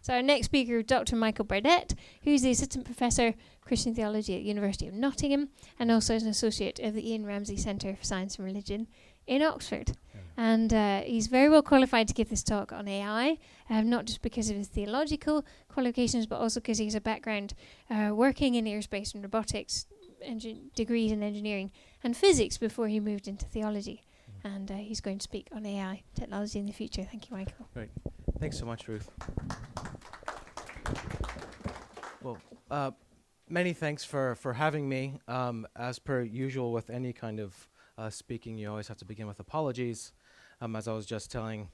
So our next speaker is Dr. Michael Burdett, who's the Assistant Professor of Christian Theology at the University of Nottingham and also an Associate of the Ian Ramsay Centre for Science and Religion in Oxford. And he's very well qualified to give this talk on AI, not just because of his theological qualifications, but also because he has a background working in aerospace and robotics, degrees in engineering and physics before he moved into theology. And he's going to speak on AI technology in the future. Thank you, Michael. Great. Thanks so much, Ruth. Well, many thanks for having me. As per usual with any kind of speaking, you always have to begin with apologies. As I was just telling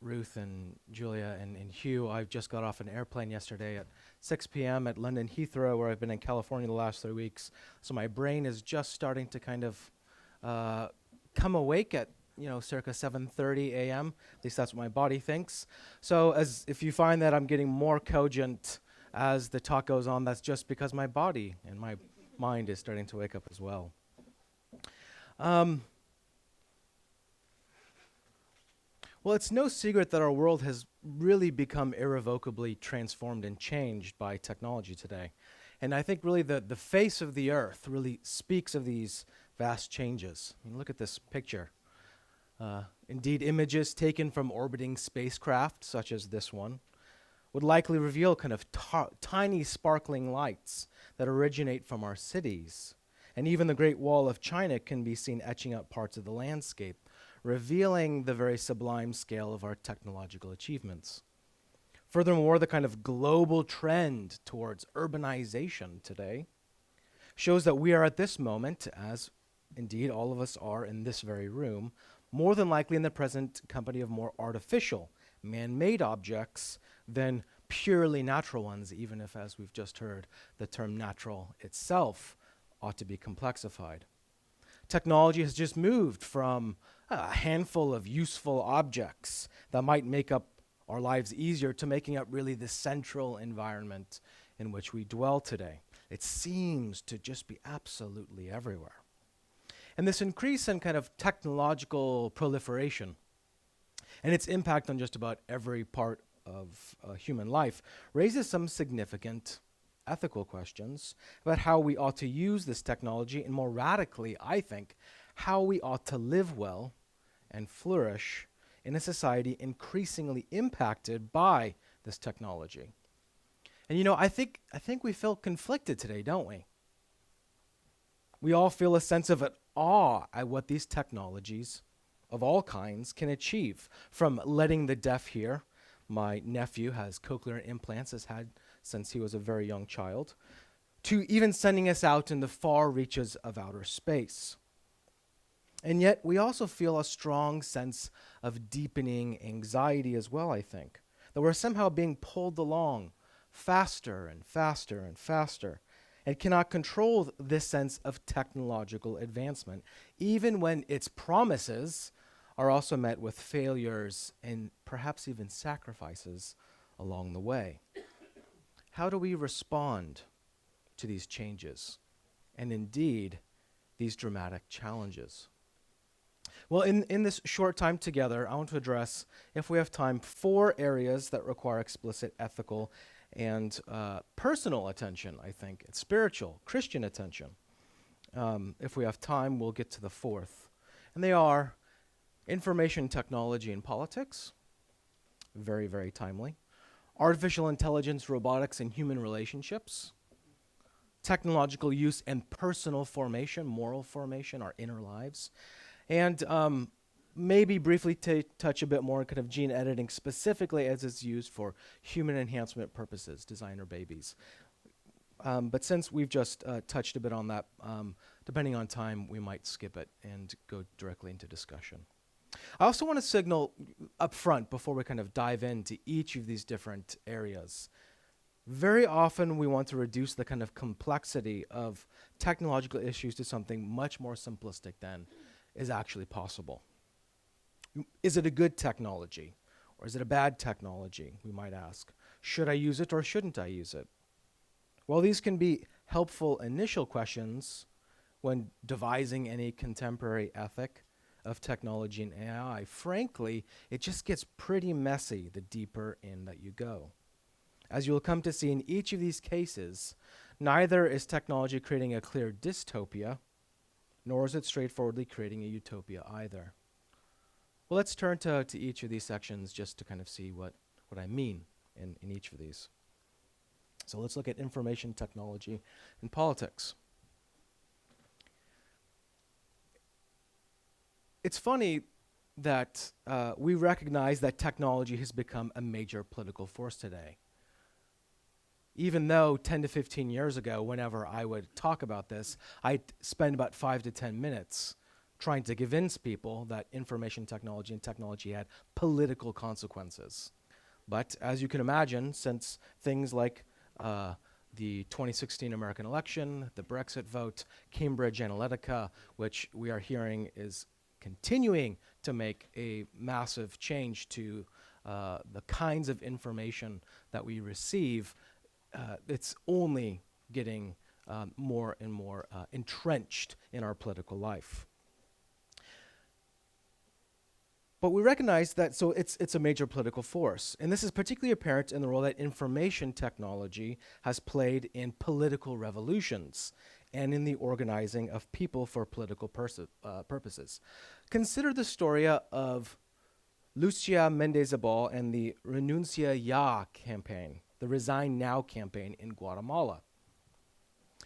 Ruth and Julia and Hugh, I just got off an airplane yesterday at 6 p.m. at London Heathrow, where I've been in California the last 3 weeks. So my brain is just starting to kind of come awake at circa 7:30 a.m. At least that's what my body thinks. So if you find that I'm getting more cogent as the talk goes on, that's just because my body and my mind is starting to wake up as well. Well, it's no secret that our world has really become irrevocably transformed and changed by technology today. And I think really the face of the earth really speaks of these vast changes. I mean, look at this picture. Indeed, images taken from orbiting spacecraft, such as this one, would likely reveal kind of tiny sparkling lights that originate from our cities. And even the Great Wall of China can be seen etching out parts of the landscape, revealing the very sublime scale of our technological achievements. Furthermore, the kind of global trend towards urbanization today shows that we are at this moment, as indeed all of us are in this very room, more than likely in the present company of more artificial, man-made objects than purely natural ones, even if, as we've just heard, the term natural itself ought to be complexified. Technology has just moved from a handful of useful objects that might make up our lives easier to making up really the central environment in which we dwell today. It seems to just be absolutely everywhere. And this increase in kind of technological proliferation and its impact on just about every part of human life raises some significant ethical questions about how we ought to use this technology, and more radically, I think, how we ought to live well and flourish in a society increasingly impacted by this technology. And I think we feel conflicted today, don't we? We all feel a sense of awe at what these technologies of all kinds can achieve, from letting the deaf hear. My nephew has cochlear implants, has had since he was a very young child, to even sending us out in the far reaches of outer space. And yet we also feel a strong sense of deepening anxiety as well, I think, that we're somehow being pulled along faster and faster and faster, and cannot control this sense of technological advancement, even when its promises are also met with failures and perhaps even sacrifices along the way. How do we respond to these changes and indeed these dramatic challenges? Well, in this short time together, I want to address, if we have time, 4 areas that require explicit ethical and personal attention, I think. It's spiritual, Christian attention. If we have time, we'll get to the 4th. And they are information technology and politics, very, very timely. Artificial intelligence, robotics, and human relationships. Technological use and personal formation, moral formation, our inner lives. And maybe briefly touch a bit more on kind of gene editing, specifically as it's used for human enhancement purposes, designer babies. But since we've just touched a bit on that, depending on time, we might skip it and go directly into discussion. I also want to signal up front, before we kind of dive into each of these different areas, very often we want to reduce the kind of complexity of technological issues to something much more simplistic than is actually possible. Is it a good technology, or is it a bad technology, we might ask. Should I use it or shouldn't I use it? Well, these can be helpful initial questions when devising any contemporary ethic, of technology and AI, frankly, it just gets pretty messy the deeper in that you go. As you'll come to see in each of these cases, neither is technology creating a clear dystopia, nor is it straightforwardly creating a utopia either. Well, let's turn to each of these sections just to kind of see what I mean in each of these. So let's look at information technology and politics. It's funny that we recognize that technology has become a major political force today. Even though 10 to 15 years ago, whenever I would talk about this, I'd spend about 5 to 10 minutes trying to convince people that information technology and technology had political consequences. But as you can imagine, since things like the 2016 American election, the Brexit vote, Cambridge Analytica, which we are hearing is continuing to make a massive change to the kinds of information that we receive, it's only getting more and more entrenched in our political life. But we recognize that, so it's a major political force. And this is particularly apparent in the role that information technology has played in political revolutions and in the organizing of people for political purposes. Consider the story of Lucia Mendezabal and the Renuncia Ya campaign, the Resign Now campaign in Guatemala.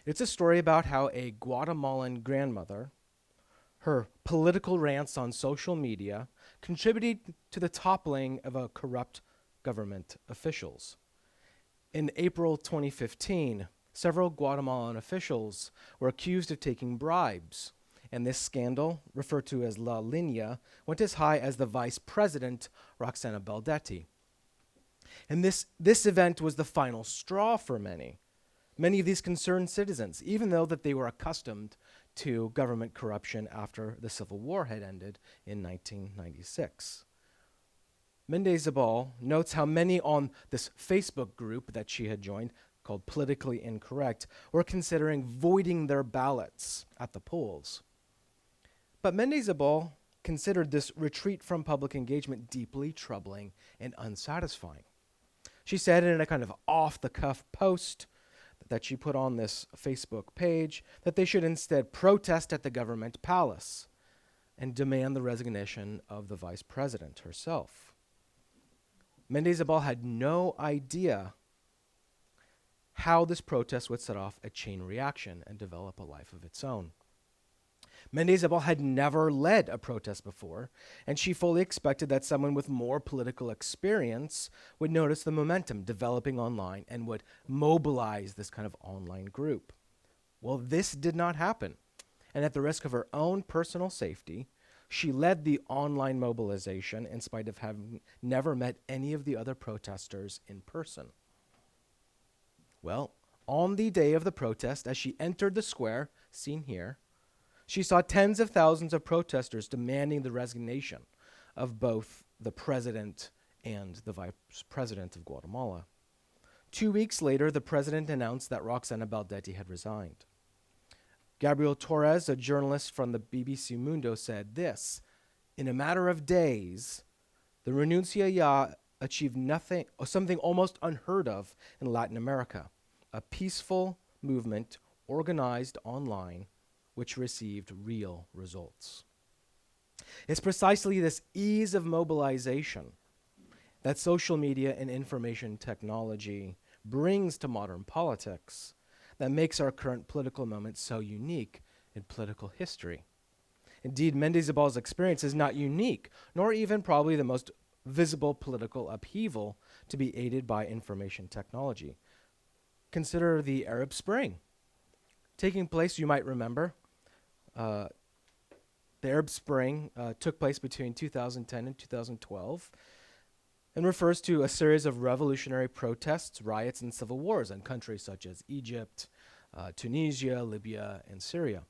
It's a story about how a Guatemalan grandmother, her political rants on social media, contributed to the toppling of a corrupt government officials. In April 2015, several Guatemalan officials were accused of taking bribes, and this scandal, referred to as La Linea, went as high as the vice president, Roxana Baldetti. And this event was the final straw for many of these concerned citizens, even though that they were accustomed to government corruption after the Civil War had ended in 1996. Mendezabal notes how many on this Facebook group that she had joined, called Politically Incorrect, were considering voiding their ballots at the polls. But Mendezabal considered this retreat from public engagement deeply troubling and unsatisfying. She said in a kind of off-the-cuff post that she put on this Facebook page that they should instead protest at the government palace and demand the resignation of the vice president herself. Mendezabal had no idea how this protest would set off a chain reaction and develop a life of its own. Mendezabal had never led a protest before, and she fully expected that someone with more political experience would notice the momentum developing online and would mobilize this kind of online group. Well, this did not happen, and at the risk of her own personal safety, she led the online mobilization in spite of having never met any of the other protesters in person. Well, on the day of the protest, as she entered the square, seen here, she saw tens of thousands of protesters demanding the resignation of both the president and the vice president of Guatemala. 2 weeks later, the president announced that Roxana Baldetti had resigned. Gabriel Torres, a journalist from the BBC Mundo, said this: "In a matter of days, the Renuncia Ya achieved something almost unheard of in Latin America, a peaceful movement organized online which received real results." It's precisely this ease of mobilization that social media and information technology brings to modern politics that makes our current political moment so unique in political history. Indeed, Mendezabal's experience is not unique, nor even probably the most visible political upheaval to be aided by information technology. Consider the Arab Spring. Taking place, you might remember, the Arab Spring took place between 2010 and 2012 and refers to a series of revolutionary protests, riots, and civil wars in countries such as Egypt, Tunisia, Libya, and Syria.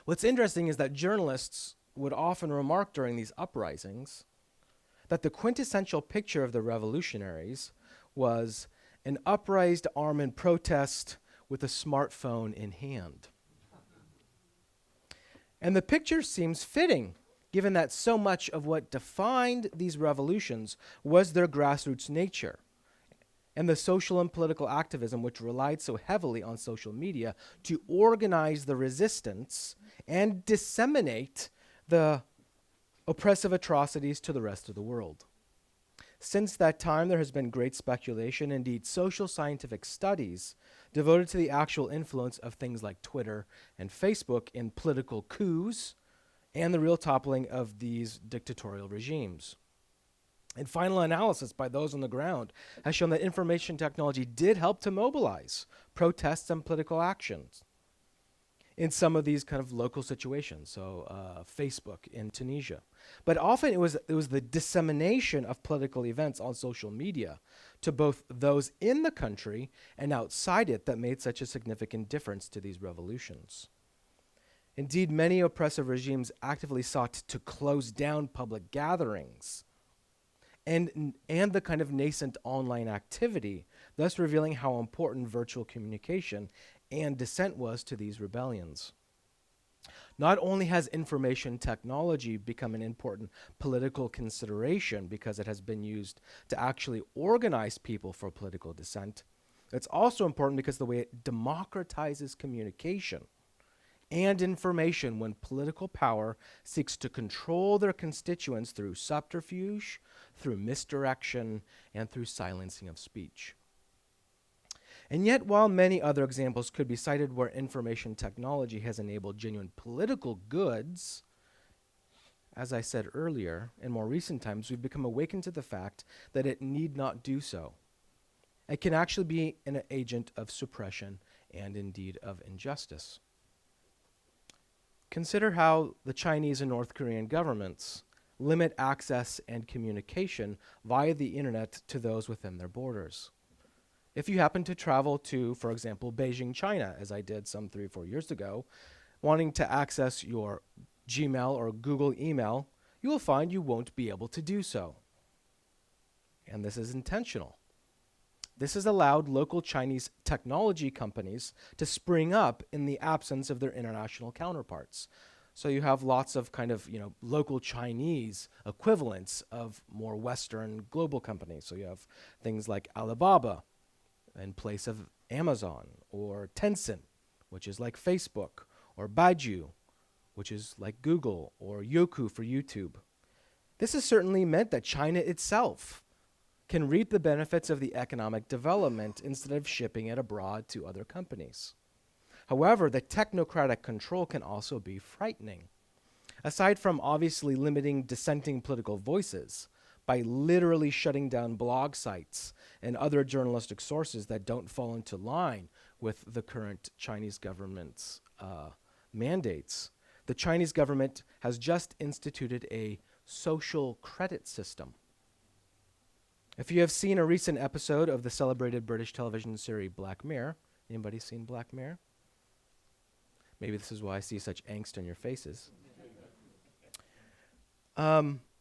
What's interesting is that journalists would often remark during these uprisings that the quintessential picture of the revolutionaries was an upraised arm in protest with a smartphone in hand. And the picture seems fitting given that so much of what defined these revolutions was their grassroots nature and the social and political activism which relied so heavily on social media to organize the resistance and disseminate the oppressive atrocities to the rest of the world. Since that time, there has been great speculation, indeed social scientific studies, devoted to the actual influence of things like Twitter and Facebook in political coups and the real toppling of these dictatorial regimes. And final analysis by those on the ground has shown that information technology did help to mobilize protests and political actions in some of these kind of local situations, so Facebook in Tunisia. But often it was the dissemination of political events on social media to both those in the country and outside it that made such a significant difference to these revolutions. Indeed, many oppressive regimes actively sought to close down public gatherings and the kind of nascent online activity, thus revealing how important virtual communication and dissent was to these rebellions. Not only has information technology become an important political consideration because it has been used to actually organize people for political dissent, it's also important because the way it democratizes communication and information when political power seeks to control their constituents through subterfuge, through misdirection, and through silencing of speech. And yet, while many other examples could be cited where information technology has enabled genuine political goods, as I said earlier, in more recent times, we've become awakened to the fact that it need not do so. It can actually be an agent of suppression and indeed of injustice. Consider how the Chinese and North Korean governments limit access and communication via the internet to those within their borders. If you happen to travel to, for example, Beijing, China, as I did some 3 or 4 years ago, wanting to access your Gmail or Google email, you will find you won't be able to do so. And this is intentional. This has allowed local Chinese technology companies to spring up in the absence of their international counterparts. So you have lots of kind of, local Chinese equivalents of more Western global companies. So you have things like Alibaba in place of Amazon, or Tencent, which is like Facebook, or Baidu, which is like Google, or Youku for YouTube. This has certainly meant that China itself can reap the benefits of the economic development instead of shipping it abroad to other companies. However, the technocratic control can also be frightening. Aside from obviously limiting dissenting political voices by literally shutting down blog sites and other journalistic sources that don't fall into line with the current Chinese government's mandates, the Chinese government has just instituted a social credit system. If you have seen a recent episode of the celebrated British television series Black Mirror, anybody seen Black Mirror? Maybe this is why I see such angst on your faces.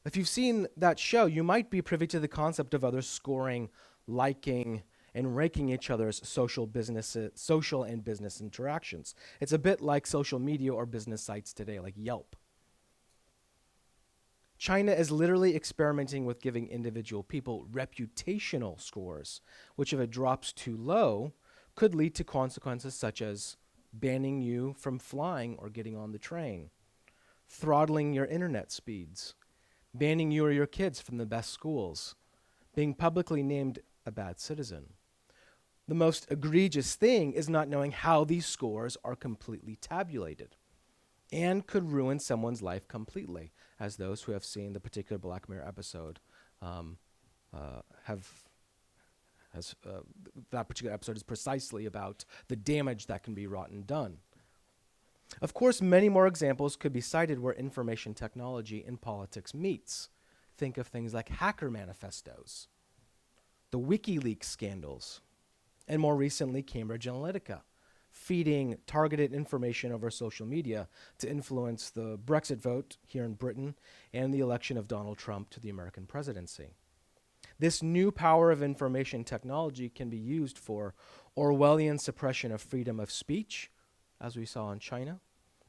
If you've seen that show, you might be privy to the concept of others scoring, liking, and ranking each other's social and business interactions. It's a bit like social media or business sites today, like Yelp. China is literally experimenting with giving individual people reputational scores, which if it drops too low, could lead to consequences such as banning you from flying or getting on the train, throttling your internet speeds, banning you or your kids from the best schools, being publicly named a bad citizen. The most egregious thing is not knowing how these scores are completely tabulated and could ruin someone's life completely, as those who have seen the particular Black Mirror episode that particular episode is precisely about the damage that can be wrought and done. Of course, many more examples could be cited where information technology and politics meets. Think of things like hacker manifestos, the WikiLeaks scandals, and more recently, Cambridge Analytica, feeding targeted information over social media to influence the Brexit vote here in Britain and the election of Donald Trump to the American presidency. This new power of information technology can be used for Orwellian suppression of freedom of speech, as we saw in China.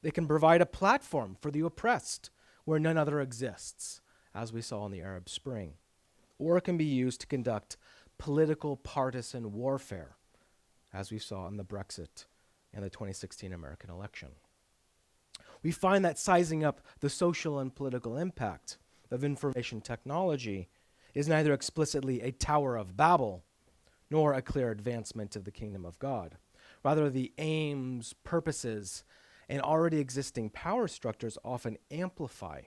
It can provide a platform for the oppressed, where none other exists, as we saw in the Arab Spring. Or it can be used to conduct political partisan warfare, as we saw in the Brexit and the 2016 American election. We find that sizing up the social and political impact of information technology is neither explicitly a Tower of Babel nor a clear advancement of the kingdom of God. Rather, the aims, purposes, and already existing power structures often amplify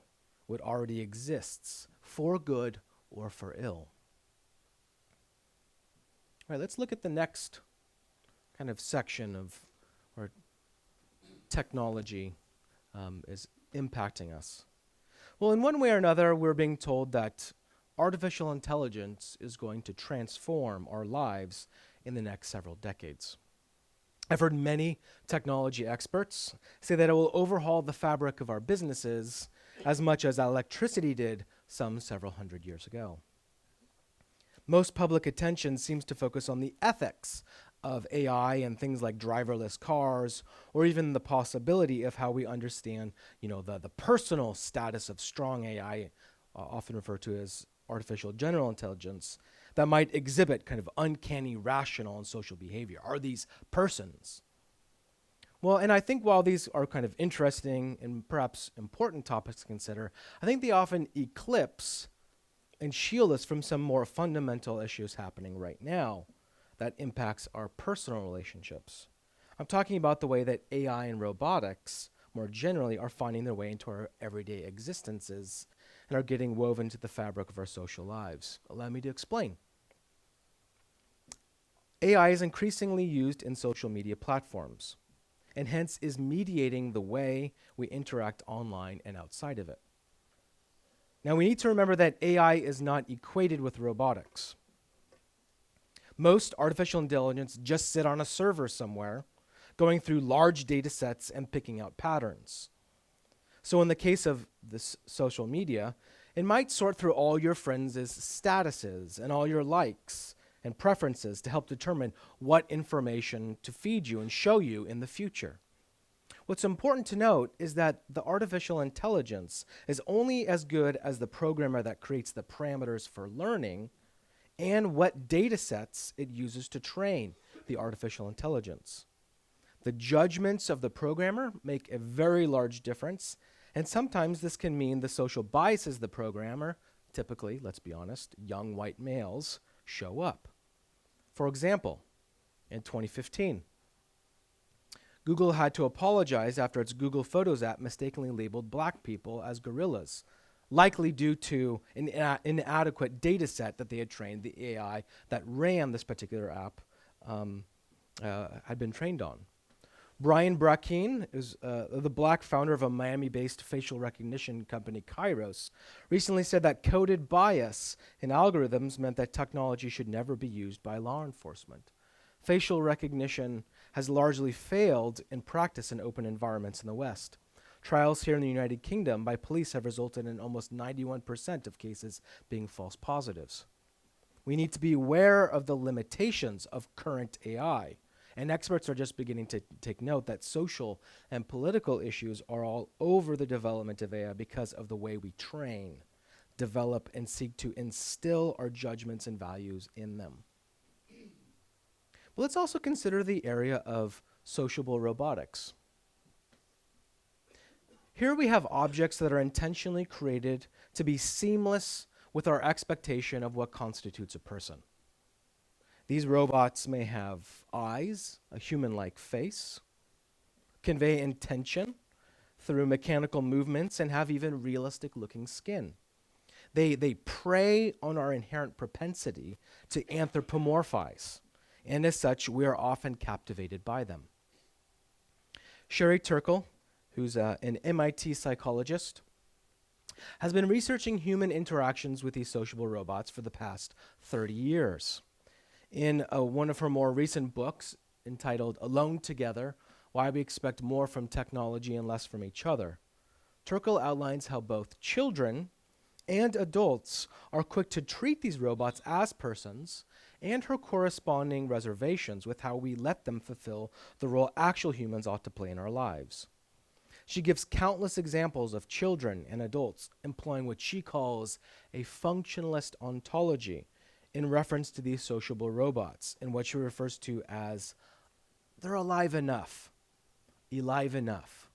what already exists for good or for ill. All right, let's look at the next kind of section of where technology is impacting us. Well, in one way or another, we're being told that artificial intelligence is going to transform our lives in the next several decades. I've heard many technology experts say that it will overhaul the fabric of our businesses as much as electricity did some several hundred years ago. Most public attention seems to focus on the ethics of AI and things like driverless cars, or even the possibility of how we understand, the personal status of strong AI, often referred to as artificial general intelligence, that might exhibit kind of uncanny rational and social behavior. Are these persons? Well, and I think while these are kind of interesting and perhaps important topics to consider, I think they often eclipse and shield us from some more fundamental issues happening right now that impacts our personal relationships. I'm talking about the way that AI and robotics, more generally, are finding their way into our everyday existences and are getting woven into the fabric of our social lives. Allow me to explain. AI is increasingly used in social media platforms, and hence is mediating the way we interact online and outside of it. Now, we need to remember that AI is not equated with robotics. Most artificial intelligence just sit on a server somewhere, going through large data sets and picking out patterns. So in the case of this social media, it might sort through all your friends' statuses and all your likes and preferences to help determine what information to feed you and show you in the future. What's important to note is that the artificial intelligence is only as good as the programmer that creates the parameters for learning and what data sets it uses to train the artificial intelligence. The judgments of the programmer make a very large difference, and sometimes this can mean the social biases of the programmer, typically, let's be honest, young white males, show up. For example, in 2015, Google had to apologize after its Google Photos app mistakenly labeled black people as gorillas, likely due to an inadequate data set that they had trained the AI that ran this particular app had been trained on. Brian Brackeen is the black founder of a Miami-based facial recognition company, Kairos, recently said that coded bias in algorithms meant that technology should never be used by law enforcement. Facial recognition has largely failed in practice in open environments in the West. Trials here in the United Kingdom by police have resulted in almost 91% of cases being false positives. We need to be aware of the limitations of current AI, and experts are just beginning to take note that social and political issues are all over the development of AI because of the way we train, develop, and seek to instill our judgments and values in them. But let's also consider the area of sociable robotics. Here we have objects that are intentionally created to be seamless with our expectation of what constitutes a person. These robots may have eyes, a human-like face, convey intention through mechanical movements, and have even realistic-looking skin. They prey on our inherent propensity to anthropomorphize, and as such, we are often captivated by them. Sherry Turkle, who's an MIT psychologist, has been researching human interactions with these sociable robots for the past 30 years. In one of her more recent books, entitled Alone Together, Why We Expect More from Technology and Less from Each Other, Turkle outlines how both children and adults are quick to treat these robots as persons, and her corresponding reservations with how we let them fulfill the role actual humans ought to play in our lives. She gives countless examples of children and adults employing what she calls a functionalist ontology in reference to these sociable robots, in what she refers to as they're alive enough, alive enough.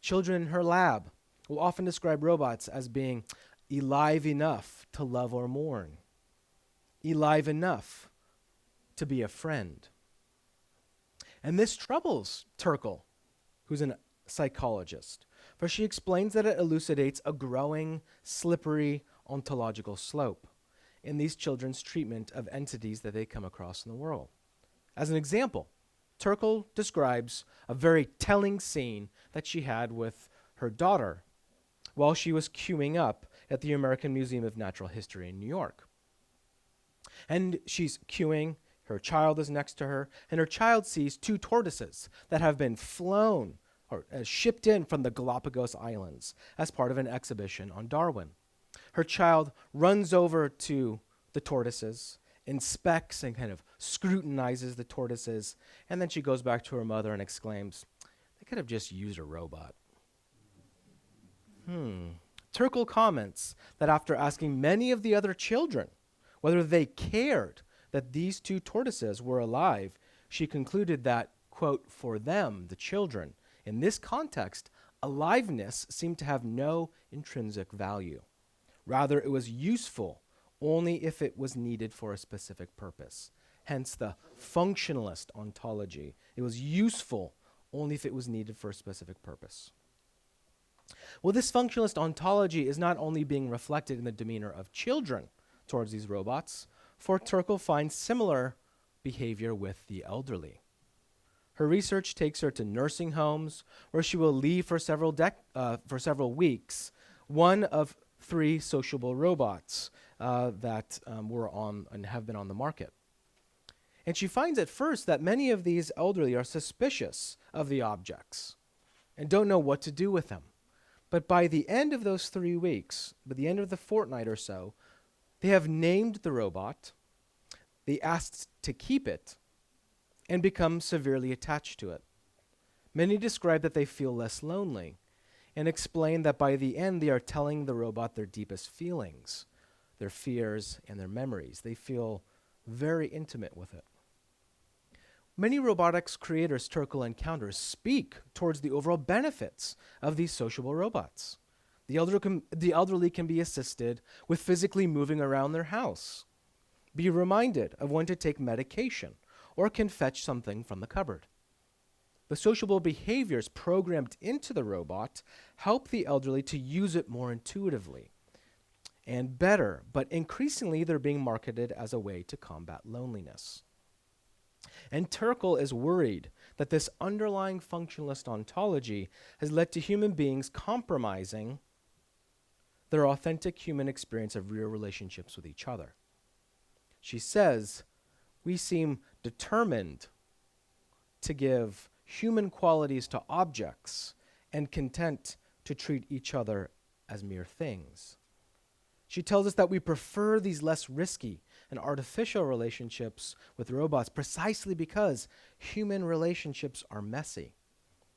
Children in her lab will often describe robots as being alive enough to love or mourn, alive enough to be a friend. And this troubles Turkle, who's a psychologist, for she explains that it elucidates a growing, slippery ontological slope in these children's treatment of entities that they come across in the world. As an example, Turkle describes a very telling scene that she had with her daughter while she was queuing up at the American Museum of Natural History in New York. And she's queuing, her child is next to her, and her child sees two tortoises that have been flown or shipped in from the Galapagos Islands as part of an exhibition on Darwin. Her child runs over to the tortoises, inspects and kind of scrutinizes the tortoises, and then she goes back to her mother and exclaims, "They could have just used a robot." Turkle comments that after asking many of the other children whether they cared that these two tortoises were alive, she concluded that, quote, for them, the children, in this context, aliveness seemed to have no intrinsic value. Rather, it was useful only if it was needed for a specific purpose. Hence the functionalist ontology. It was useful only if it was needed for a specific purpose. Well, this functionalist ontology is not only being reflected in the demeanor of children towards these robots, for Turkle finds similar behavior with the elderly. Her research takes her to nursing homes, where she will leave for several weeks, one of 3 sociable robots that were on and have been on the market. And she finds at first that many of these elderly are suspicious of the objects and don't know what to do with them. But by the end of those 3 weeks, by the end of the fortnight or so, they have named the robot, they asked to keep it, and become severely attached to it. Many describe that they feel less lonely and explain that by the end they are telling the robot their deepest feelings, their fears, and their memories. They feel very intimate with it. Many robotics creators Turkle encounters speak towards the overall benefits of these sociable robots. The elderly can be assisted with physically moving around their house, be reminded of when to take medication, or can fetch something from the cupboard. The sociable behaviors programmed into the robot help the elderly to use it more intuitively and better, but increasingly they're being marketed as a way to combat loneliness. And Turkle is worried that this underlying functionalist ontology has led to human beings compromising their authentic human experience of real relationships with each other. She says, we seem determined to give human qualities to objects and content to treat each other as mere things. She tells us that we prefer these less risky and artificial relationships with robots precisely because human relationships are messy.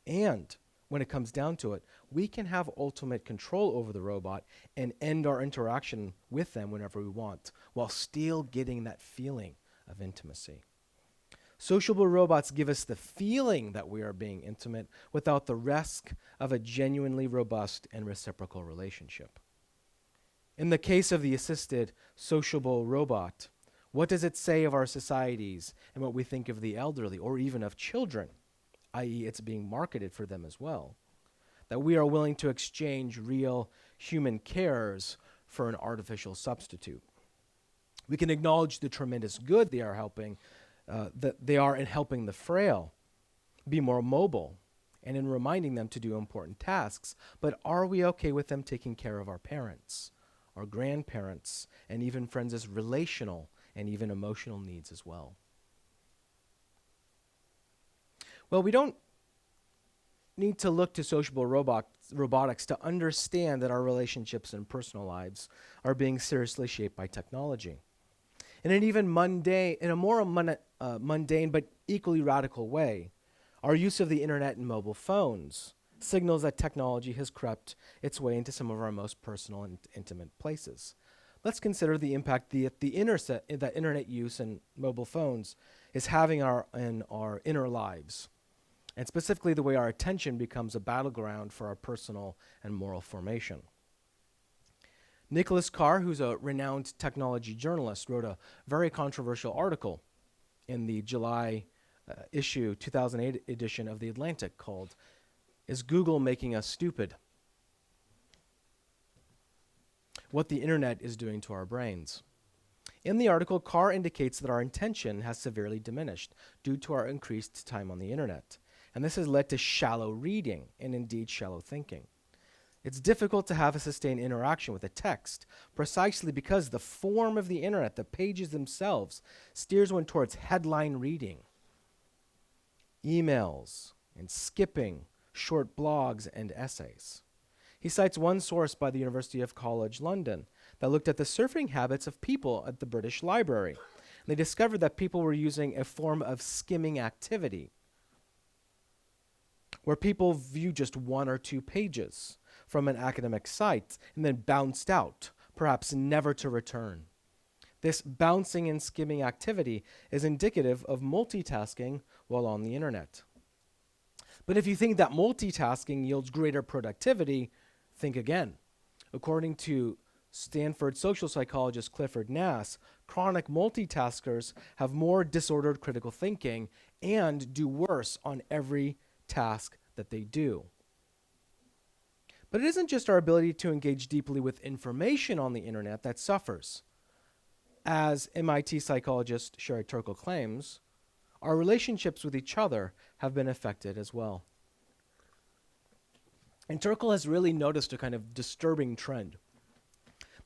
And when it comes down to it, we can have ultimate control over the robot and end our interaction with them whenever we want, while still getting that feeling of intimacy. Sociable robots give us the feeling that we are being intimate without the risk of a genuinely robust and reciprocal relationship. In the case of the assisted sociable robot, what does it say of our societies and what we think of the elderly or even of children, i.e. it's being marketed for them as well, that we are willing to exchange real human cares for an artificial substitute? We can acknowledge the tremendous good they are helping, that they are in helping the frail be more mobile and in reminding them to do important tasks, but are we okay with them taking care of our parents, our grandparents, and even friends' relational and even emotional needs as well? Well, we don't need to look to sociable robotics to understand that our relationships and personal lives are being seriously shaped by technology. In an even more mundane but equally radical way, our use of the internet and mobile phones signals that technology has crept its way into some of our most personal and intimate places. Let's consider the impact that internet use and mobile phones is having in our inner lives, and specifically the way our attention becomes a battleground for our personal and moral formation. Nicholas Carr, who's a renowned technology journalist, wrote a very controversial article in the July issue, 2008 edition of The Atlantic called, "Is Google Making Us Stupid? What the Internet is Doing to Our Brains." In the article, Carr indicates that our attention has severely diminished due to our increased time on the Internet. And this has led to shallow reading and indeed shallow thinking. It's difficult to have a sustained interaction with a text precisely because the form of the Internet, the pages themselves, steers one towards headline reading, emails, and skipping short blogs and essays. He cites one source by the University of College London that looked at the surfing habits of people at the British Library. And they discovered that people were using a form of skimming activity, where people view just one or two pages from an academic site and then bounced out, perhaps never to return. This bouncing and skimming activity is indicative of multitasking while on the internet. But if you think that multitasking yields greater productivity, think again. According to Stanford social psychologist Clifford Nass, chronic multitaskers have more disordered critical thinking and do worse on every task that they do. But it isn't just our ability to engage deeply with information on the internet that suffers. As MIT psychologist Sherry Turkle claims, our relationships with each other have been affected as well. And Turkle has really noticed a kind of disturbing trend.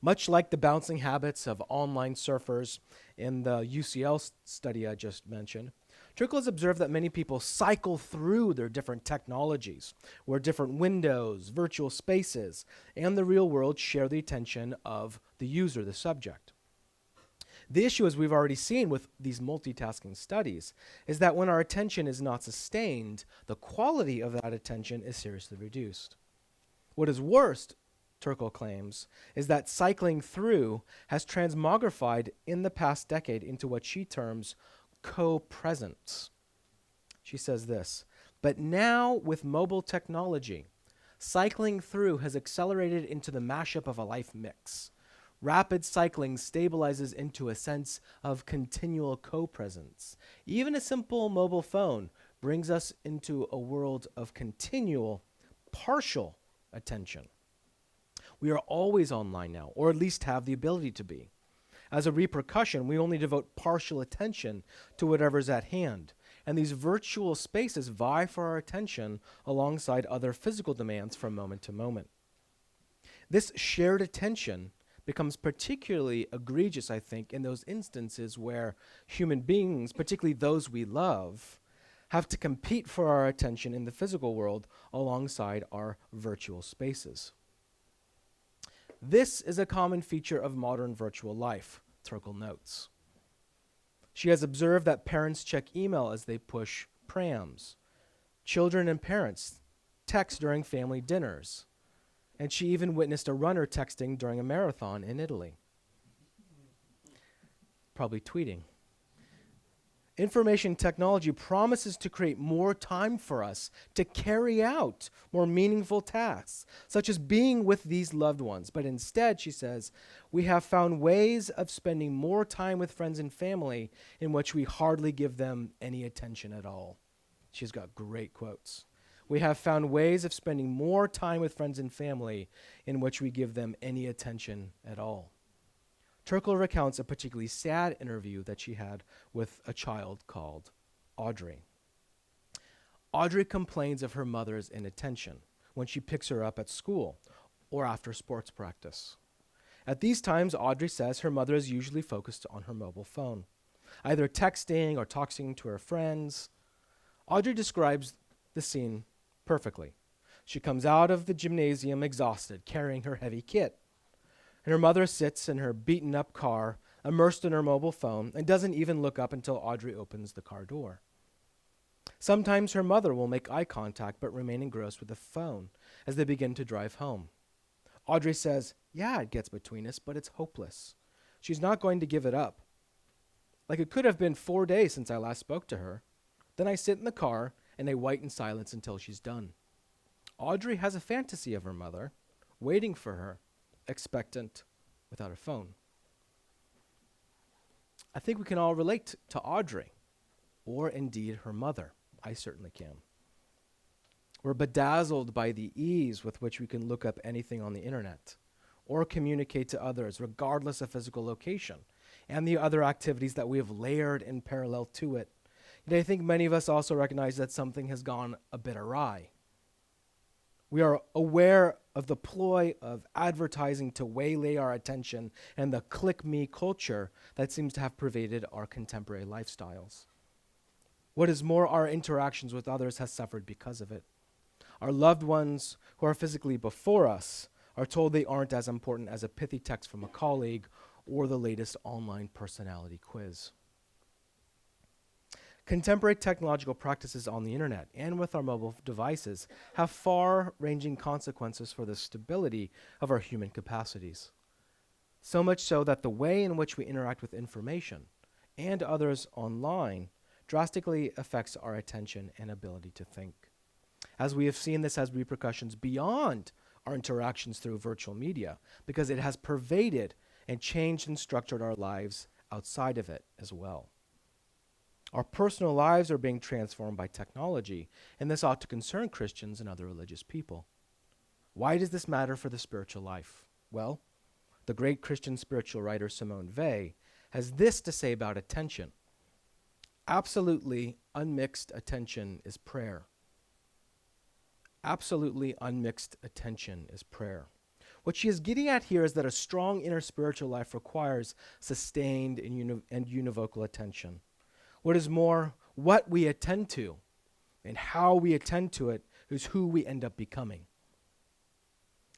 Much like the bouncing habits of online surfers in the UCL study I just mentioned, Turkle has observed that many people cycle through their different technologies, where different windows, virtual spaces, and the real world share the attention of the user, the subject. The issue, as we've already seen with these multitasking studies, is that when our attention is not sustained, the quality of that attention is seriously reduced. What is worse, Turkle claims, is that cycling through has transmogrified in the past decade into what she terms co-presence. She says this, "But now with mobile technology, cycling through has accelerated into the mashup of a life mix. Rapid cycling stabilizes into a sense of continual co-presence. Even a simple mobile phone brings us into a world of continual, partial attention. We are always online now, or at least have the ability to be. As a repercussion, we only devote partial attention to whatever's at hand, and these virtual spaces vie for our attention alongside other physical demands from moment to moment. This shared attention becomes particularly egregious, I think, in those instances where human beings, particularly those we love, have to compete for our attention in the physical world alongside our virtual spaces. This is a common feature of modern virtual life," Turkle notes. She has observed that parents check email as they push prams. Children and parents text during family dinners. And she even witnessed a runner texting during a marathon in Italy. Probably tweeting. Information technology promises to create more time for us to carry out more meaningful tasks, such as being with these loved ones. But instead, she says, we have found ways of spending more time with friends and family in which we hardly give them any attention at all. She's got great quotes. We have found ways of spending more time with friends and family in which we give them any attention at all. Turkle recounts a particularly sad interview that she had with a child called Audrey. Audrey complains of her mother's inattention when she picks her up at school or after sports practice. At these times, Audrey says her mother is usually focused on her mobile phone, either texting or talking to her friends. Audrey describes the scene perfectly. She comes out of the gymnasium exhausted, carrying her heavy kit. And her mother sits in her beaten-up car, immersed in her mobile phone, and doesn't even look up until Audrey opens the car door. Sometimes her mother will make eye contact but remain engrossed with the phone as they begin to drive home. Audrey says, "Yeah, it gets between us, but it's hopeless. She's not going to give it up. Like it could have been 4 days since I last spoke to her. Then I sit in the car and I wait in silence until she's done." Audrey has a fantasy of her mother, waiting for her, expectant, without a phone. I think we can all relate to Audrey, or indeed her mother. I certainly can. We're bedazzled by the ease with which we can look up anything on the internet or communicate to others regardless of physical location and the other activities that we have layered in parallel to it. Yet I think many of us also recognize that something has gone a bit awry. We are aware of the ploy of advertising to waylay our attention and the click me culture that seems to have pervaded our contemporary lifestyles. What is more, our interactions with others has suffered because of it. Our loved ones who are physically before us are told they aren't as important as a pithy text from a colleague or the latest online personality quiz. Contemporary technological practices on the internet and with our mobile devices have far-ranging consequences for the stability of our human capacities. So much so that the way in which we interact with information and others online drastically affects our attention and ability to think. As we have seen, this has repercussions beyond our interactions through virtual media because it has pervaded and changed and structured our lives outside of it as well. Our personal lives are being transformed by technology, and this ought to concern Christians and other religious people. Why does this matter for the spiritual life? Well, the great Christian spiritual writer Simone Weil has this to say about attention. Absolutely unmixed attention is prayer. Absolutely unmixed attention is prayer. What she is getting at here is that a strong inner spiritual life requires sustained and univocal attention. What is more, what we attend to and how we attend to it is who we end up becoming.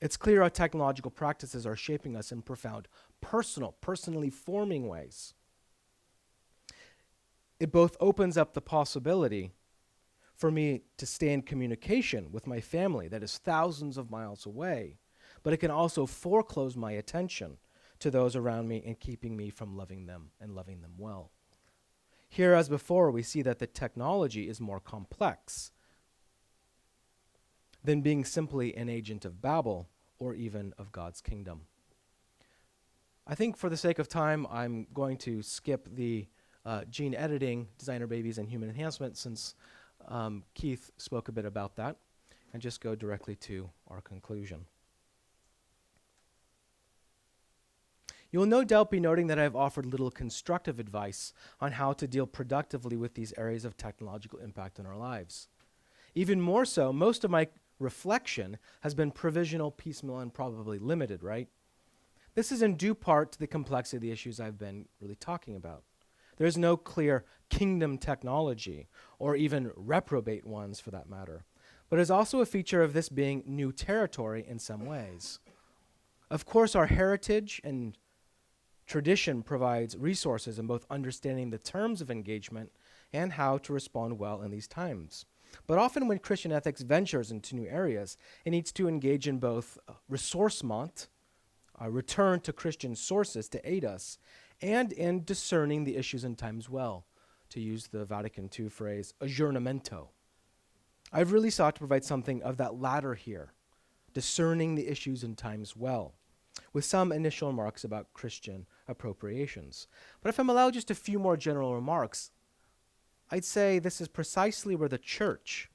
It's clear our technological practices are shaping us in profound, personally forming ways. It both opens up the possibility for me to stay in communication with my family that is thousands of miles away, but it can also foreclose my attention to those around me and keeping me from loving them and loving them well. Here, as before, we see that the technology is more complex than being simply an agent of Babel or even of God's kingdom. I think for the sake of time, I'm going to skip the gene editing, designer babies, and human enhancement since Keith spoke a bit about that, and just go directly to our conclusion. You'll no doubt be noting that I've offered little constructive advice on how to deal productively with these areas of technological impact in our lives. Even more so, most of my reflection has been provisional, piecemeal, and probably limited, right? This is in due part to the complexity of the issues I've been really talking about. There's no clear kingdom technology, or even reprobate ones for that matter, but is also a feature of this being new territory in some ways. Of course, our heritage and tradition provides resources in both understanding the terms of engagement and how to respond well in these times. But often when Christian ethics ventures into new areas, it needs to engage in both ressourcement, a return to Christian sources to aid us, and in discerning the issues and times well, to use the Vatican II phrase, aggiornamento. I've really sought to provide something of that latter here, discerning the issues and times well, with some initial remarks about Christian appropriations. But if I'm allowed just a few more general remarks, I'd say this is precisely where the church,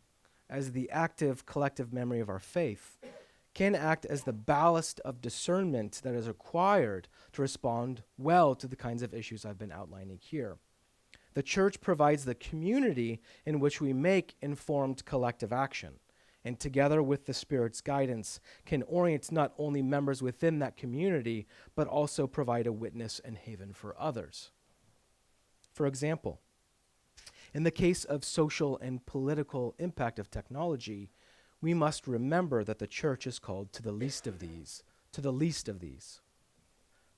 as the active collective memory of our faith, can act as the ballast of discernment that is required to respond well to the kinds of issues I've been outlining here. The church provides the community in which we make informed collective action, and together with the Spirit's guidance, can orient not only members within that community, but also provide a witness and haven for others. For example, in the case of social and political impact of technology, we must remember that the church is called to the least of these,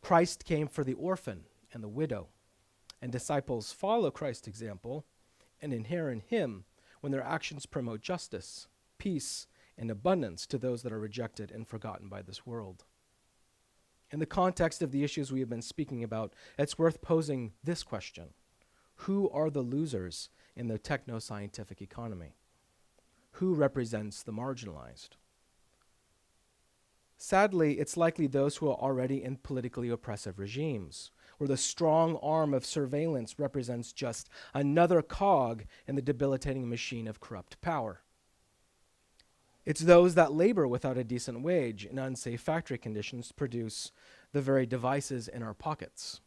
Christ came for the orphan and the widow, and disciples follow Christ's example and inherit in him when their actions promote justice, peace, and abundance to those that are rejected and forgotten by this world. In the context of the issues we have been speaking about, it's worth posing this question: who are the losers in the techno-scientific economy? Who represents the marginalized? Sadly, it's likely those who are already in politically oppressive regimes, where the strong arm of surveillance represents just another cog in the debilitating machine of corrupt power. It's those that labor without a decent wage in unsafe factory conditions to produce the very devices in our pockets.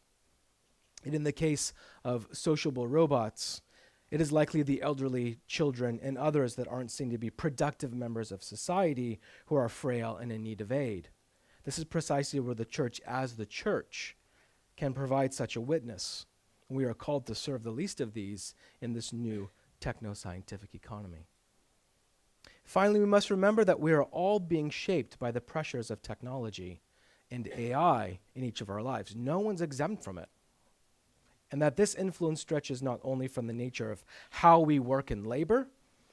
And in the case of sociable robots, it is likely the elderly, children, and others that aren't seen to be productive members of society who are frail and in need of aid. This is precisely where the church, as the church, can provide such a witness. We are called to serve the least of these in this new techno-scientific economy. Finally, we must remember that we are all being shaped by the pressures of technology and AI in each of our lives. No one's exempt from it. And that this influence stretches not only from the nature of how we work and labor,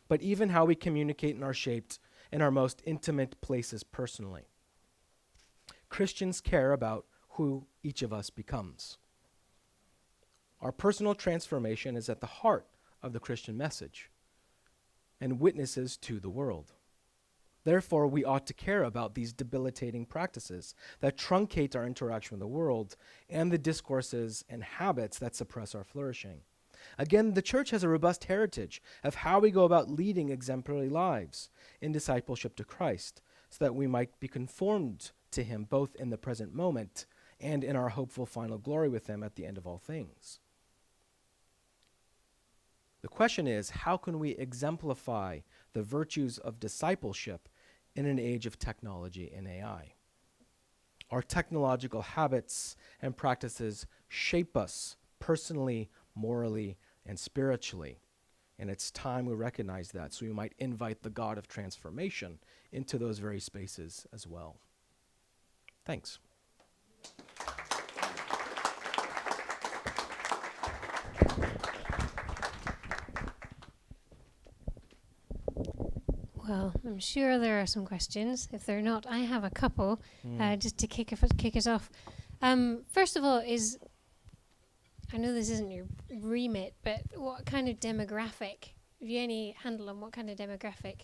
but even how we communicate and are shaped in our most intimate places personally. Christians care about who each of us becomes. Our personal transformation is at the heart of the Christian message and witnesses to the world. Therefore, we ought to care about these debilitating practices that truncate our interaction with the world and the discourses and habits that suppress our flourishing. Again, the church has a robust heritage of how we go about leading exemplary lives in discipleship to Christ, so that we might be conformed to him both in the present moment and in our hopeful final glory with him at the end of all things. The question is, how can we exemplify the virtues of discipleship in an age of technology and AI? Our technological habits and practices shape us personally, morally, and spiritually. And it's time we recognize that, so we might invite the God of transformation into those very spaces as well. Thanks. Well, I'm sure there are some questions. If they're not, I have a couple just to kick us off. First of all, I know this isn't your remit, but what kind of demographic, have you any handle on what kind of demographic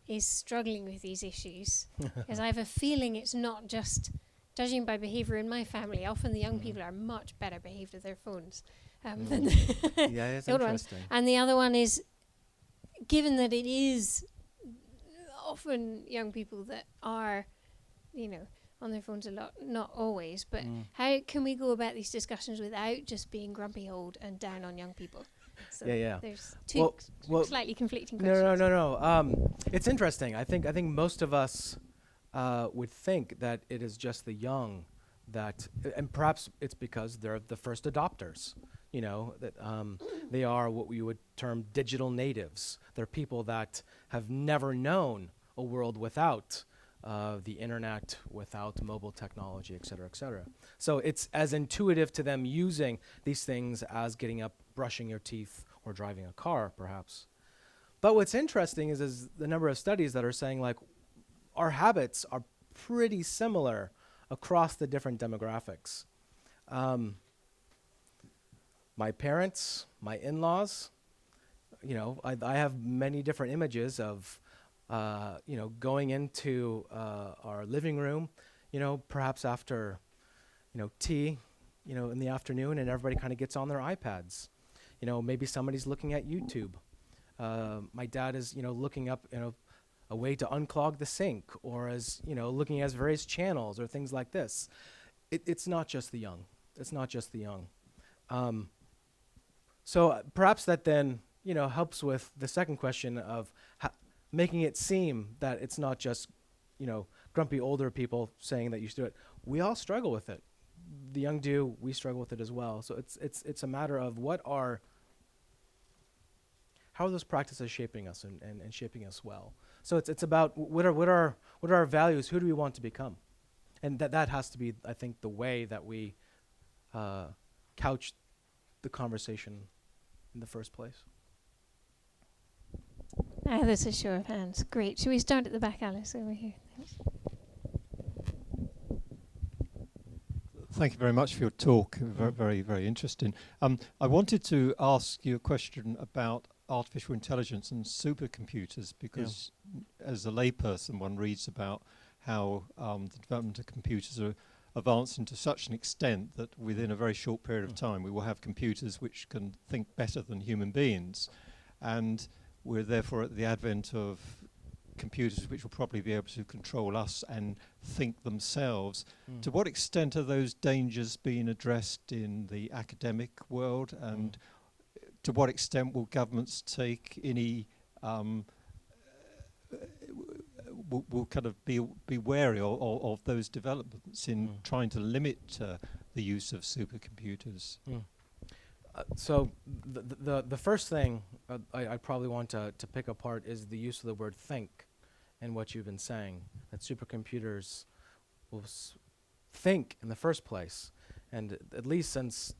is struggling with these issues? Because I have a feeling it's not just, judging by behavior in my family, often the young people are much better behaved with their phones than Yeah, it's the older ones. interesting. And the other one is, given that it is often young people that are, on their phones a lot, not always, but how can we go about these discussions without just being grumpy old and down on young people? So Yeah. there's two slightly conflicting questions. No. It's interesting. I think most of us would think that it is just the young that, and perhaps it's because they're the first adopters. That they are what we would term digital natives. They're people that have never known a world without the internet, without mobile technology, et cetera, et cetera. So it's as intuitive to them using these things as getting up, brushing your teeth, or driving a car, perhaps. But what's interesting is the number of studies that are saying, like, our habits are pretty similar across the different demographics. My parents, my in-laws, I have many different images of, going into our living room, perhaps after, tea, in the afternoon, and everybody kind of gets on their iPads. Maybe somebody's looking at YouTube. My dad is, looking up, a way to unclog the sink, or as, looking at various channels or things like this. It's not just the young. It's not just the young. So perhaps that then, helps with the second question of making it seem that it's not just, grumpy older people saying that you should do it. We all struggle with it. The young do. We struggle with it as well. So it's a matter of how are those practices shaping us and shaping us well. So it's about what are our values? Who do we want to become? And that has to be, I think, the way that we couch the conversation in the first place. There's a show of hands. Great. Shall we start at the back, Alice, over here? Thanks. Thank you very much for your talk. Very, very interesting. I wanted to ask you a question about artificial intelligence and supercomputers, because as a layperson, one reads about how the development of computers are advancing to such an extent that within a very short period of time we will have computers which can think better than human beings. And we're therefore at the advent of computers which will probably be able to control us and think themselves. To what extent are those dangers being addressed in the academic world, and to what extent will governments take any will kind of be wary of those developments in trying to limit the use of supercomputers? So the first thing I probably want to pick apart is the use of the word think, and what you've been saying, that supercomputers will think in the first place. And at least since,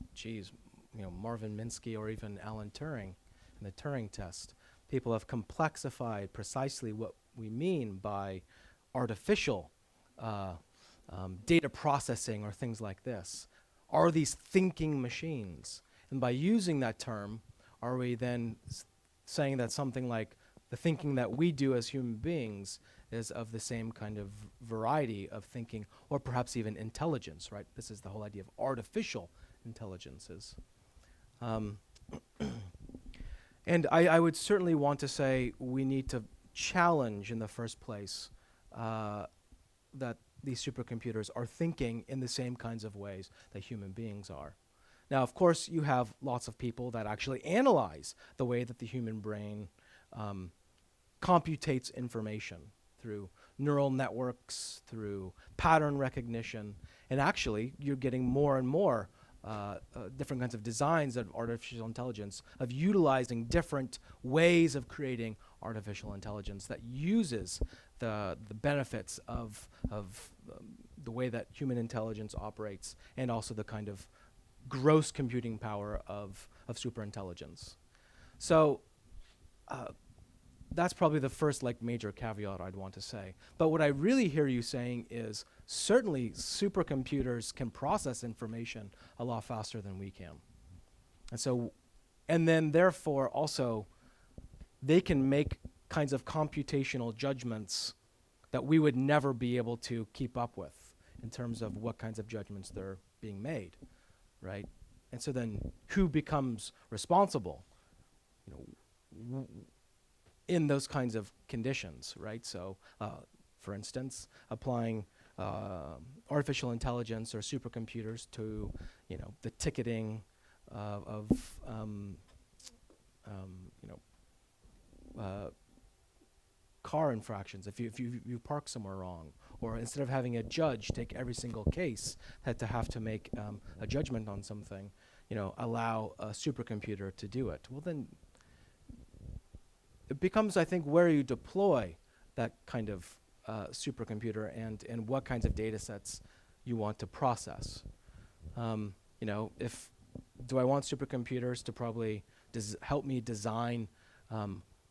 Marvin Minsky or even Alan Turing and the Turing test, people have complexified precisely what we mean by artificial data processing or things like this. Are these thinking machines? And by using that term, are we then saying that something like the thinking that we do as human beings is of the same kind of variety of thinking, or perhaps even intelligence, right? This is the whole idea of artificial intelligences. And I would certainly want to say we need to challenge in the first place that these supercomputers are thinking in the same kinds of ways that human beings are. Now, of course, you have lots of people that actually analyze the way that the human brain computates information through neural networks, through pattern recognition, and actually you're getting more and more different kinds of designs of artificial intelligence, of utilizing different ways of creating artificial intelligence that uses the benefits of the way that human intelligence operates, and also the kind of gross computing power of superintelligence. So that's probably the first major caveat I'd want to say. But what I really hear you saying is certainly supercomputers can process information a lot faster than we can. And then therefore also they can make kinds of computational judgments that we would never be able to keep up with in terms of what kinds of judgments they're being made, right? And so then who becomes responsible, in those kinds of conditions, right? So, for instance, applying artificial intelligence or supercomputers to, the ticketing of car infractions. If you park somewhere wrong, or instead of having a judge take every single case, have to make a judgment on something, allow a supercomputer to do it. Well, then it becomes, I think, where you deploy that kind of supercomputer and what kinds of data sets you want to process. Do I want supercomputers to probably help me design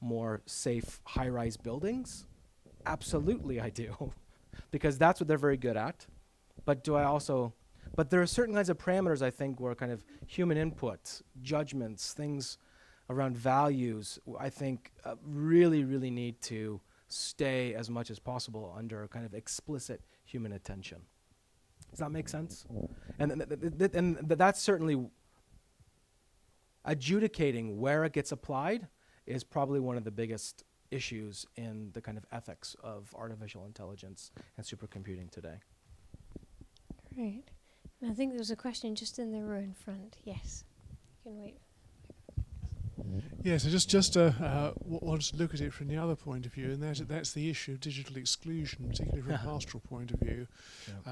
more safe high-rise buildings? Absolutely I do, because that's what they're very good at. But there are certain kinds of parameters, I think, where kind of human input, judgments, things around values, I think really, really need to stay as much as possible under kind of explicit human attention. Does that make sense? And that's certainly adjudicating where it gets applied is probably one of the biggest issues in the kind of ethics of artificial intelligence and supercomputing today. Great. And I think there was a question just in the row in front. Yes. You can wait. Yes, I just want to look at it from the other point of view, and that's the issue of digital exclusion, particularly from a pastoral point of view,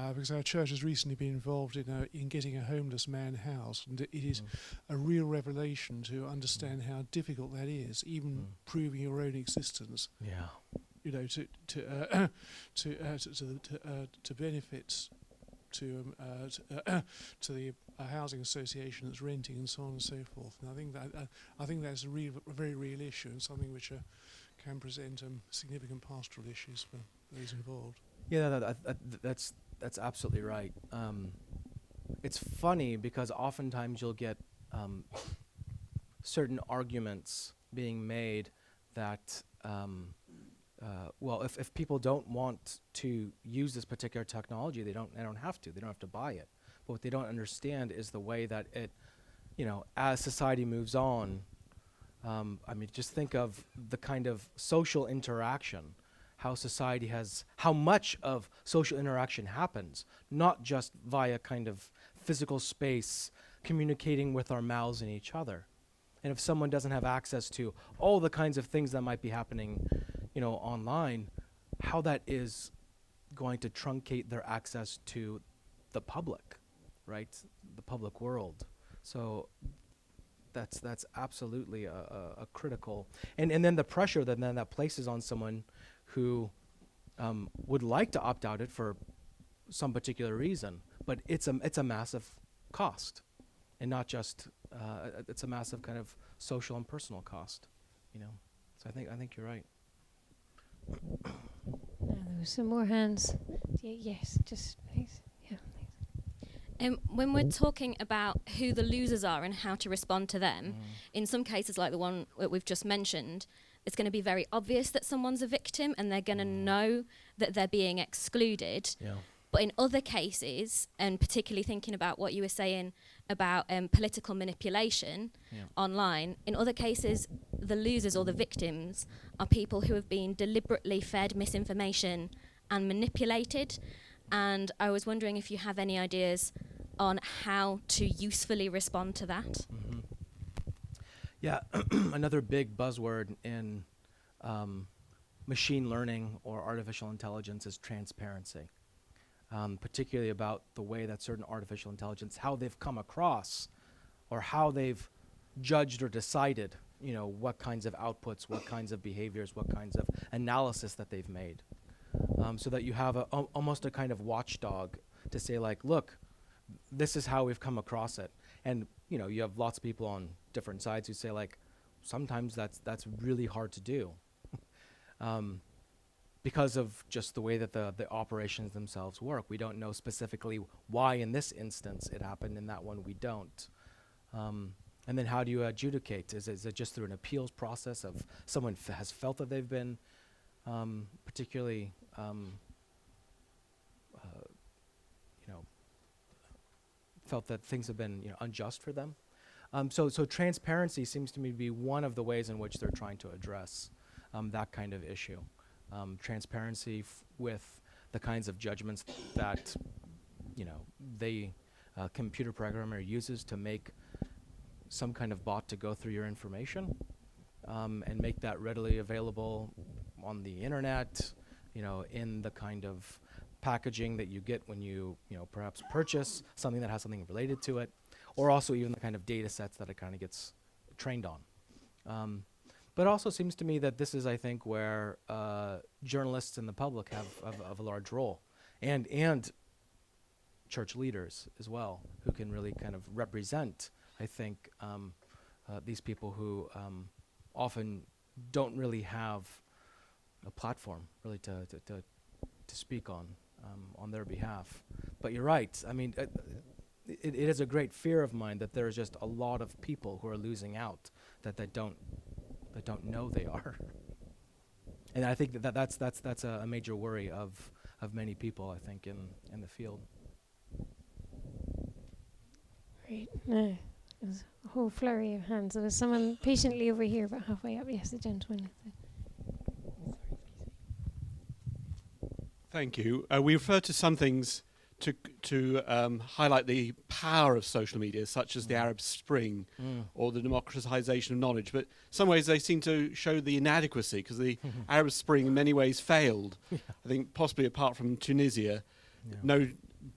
because our church has recently been involved in getting a homeless man housed, and it is a real revelation to understand how difficult that is, even proving your own existence. To benefits to the housing association that's renting and so on and so forth. And I think that's a very real issue and something which can present significant pastoral issues for those involved. Yeah, that's absolutely right. It's funny because oftentimes you'll get certain arguments being made that, well, if people don't want to use this particular technology, they don't have to. They don't have to buy it. But what they don't understand is the way that it, as society moves on, I mean, just think of the kind of social interaction, how much of social interaction happens, not just via kind of physical space, communicating with our mouths and each other. And if someone doesn't have access to all the kinds of things that might be happening, online, how that is going to truncate their access to the public, right? The public world. So that's absolutely a critical, and then the pressure that places on someone who would like to opt out it for some particular reason, but it's a massive cost, and not just it's a massive kind of social and personal cost, So I think you're right. There were some more hands. Yes, just please. Yeah, please. When we're talking about who the losers are and how to respond to them, in some cases like the one that we've just mentioned, it's going to be very obvious that someone's a victim and they're going to know that they're being excluded. Yeah. But in other cases, and particularly thinking about what you were saying about political manipulation online, in other cases, the losers or the victims are people who have been deliberately fed misinformation and manipulated. And I was wondering if you have any ideas on how to usefully respond to that. Mm-hmm. Yeah, another big buzzword in machine learning or artificial intelligence is transparency. Particularly about the way that certain artificial intelligence, how they've come across or how they've judged or decided, what kinds of outputs, what kinds of behaviors, what kinds of analysis that they've made. So that you have almost a kind of watchdog to say, like, look, this is how we've come across it. And, you have lots of people on different sides who say, like, sometimes that's really hard to do. Because of just the way that the operations themselves work. We don't know specifically why in this instance it happened, in that one we don't. And then how do you adjudicate? Is it just through an appeals process of someone has felt that they've been particularly, felt that things have been unjust for them? So transparency seems to me to be one of the ways in which they're trying to address that kind of issue. Transparency with the kinds of judgments that the computer programmer uses to make some kind of bot to go through your information, and make that readily available on the internet, in the kind of packaging that you get when you perhaps purchase something that has something related to it, or also even the kind of data sets that it kind of gets trained on. But also seems to me that this is, I think, where journalists and the public have a large role, and church leaders as well, who can really kind of represent, I think, these people who often don't really have a platform really to speak on their behalf. But you're right. I mean, it is a great fear of mine that there's just a lot of people who are losing out that don't know they are. And I think that's a major worry of many people, I think, in the field. Great. No, there's a whole flurry of hands. There was someone patiently over here, about halfway up. Yes, the gentleman. Thank you. We refer to some things to highlight the power of social media, such as the Arab Spring or the democratization of knowledge. But in some ways they seem to show the inadequacy, because the Arab Spring in many ways failed. I think possibly apart from Tunisia, no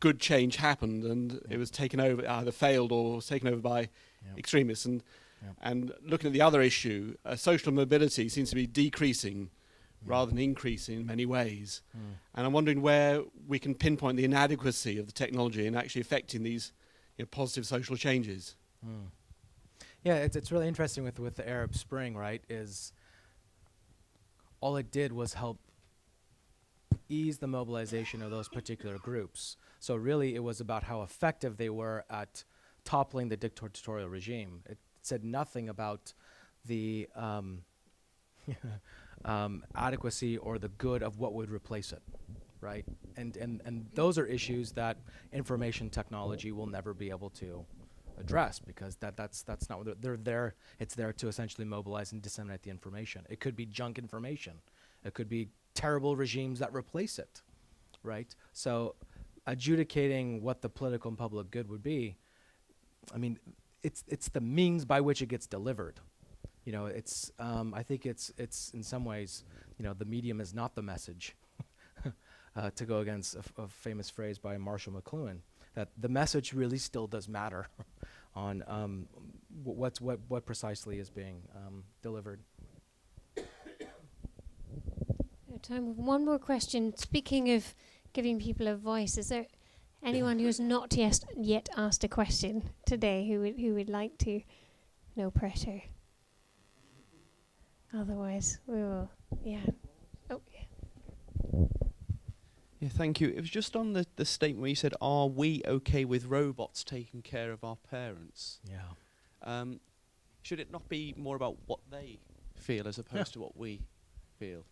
good change happened, and it was taken over, either failed or was taken over by extremists. And looking at the other issue, social mobility seems to be decreasing rather than increasing in many ways. And I'm wondering where we can pinpoint the inadequacy of the technology in actually affecting these positive social changes. Yeah, it's really interesting with the Arab Spring, right? Is all it did was help ease the mobilization of those particular groups. So really, it was about how effective they were at toppling the dictatorial regime. It said nothing about the adequacy or the good of what would replace it, right? And those are issues that information technology will never be able to address, because that's not what they're there. It's there to essentially mobilize and disseminate the information. It could be junk information. It could be terrible regimes that replace it, right? So adjudicating what the political and public good would be, I mean, it's the means by which it gets delivered. It's I think it's in some ways, the medium is not the message. To go against a famous phrase by Marshall McLuhan, that the message really still does matter on what precisely is being delivered. Time for one more question. Speaking of giving people a voice, is there anyone who's not yet asked a question today who would like to? No pressure. Otherwise, we will. Yeah. Oh, yeah. Yeah, thank you. It was just on the statement where you said, "Are we okay with robots taking care of our parents?" Yeah. Should it not be more about what they feel as opposed to what we feel?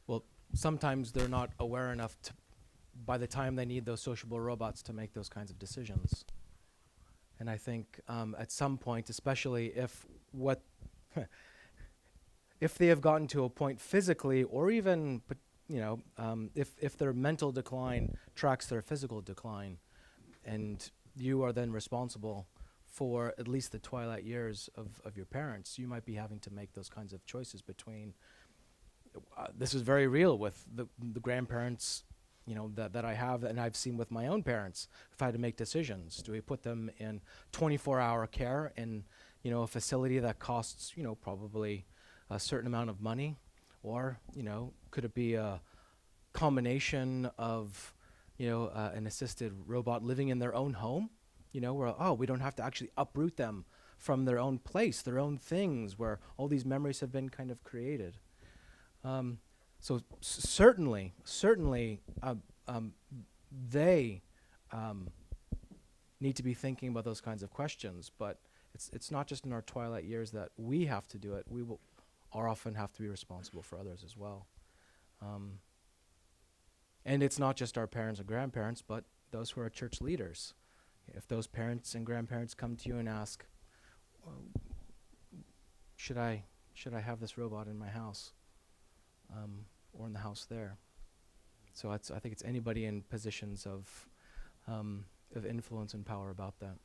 Well, sometimes they're not aware enough to, by the time they need those sociable robots, to make those kinds of decisions. And I think at some point, especially if if they have gotten to a point physically, or even, if their mental decline tracks their physical decline, and you are then responsible for at least the twilight years of your parents, you might be having to make those kinds of choices between. This is very real with the grandparents, that I have, and I've seen with my own parents. If I had to make decisions, do we put them in 24-hour care in, a facility that costs, probably a certain amount of money, or, could it be a combination of, an assisted robot living in their own home, where we don't have to actually uproot them from their own place, their own things, where all these memories have been kind of created. So certainly, they need to be thinking about those kinds of questions. But it's not just in our twilight years that we have to do it. We will often have to be responsible for others as well. And it's not just our parents and grandparents, but those who are church leaders. If those parents and grandparents come to you and ask, should I have this robot in my house? Or in the house there. So I think it's anybody in positions of influence and power about that.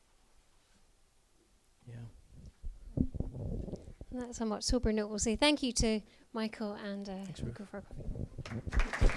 Yeah. On that somewhat sober note, we'll say thank you to Michael and Thanks, we'll go for a coffee.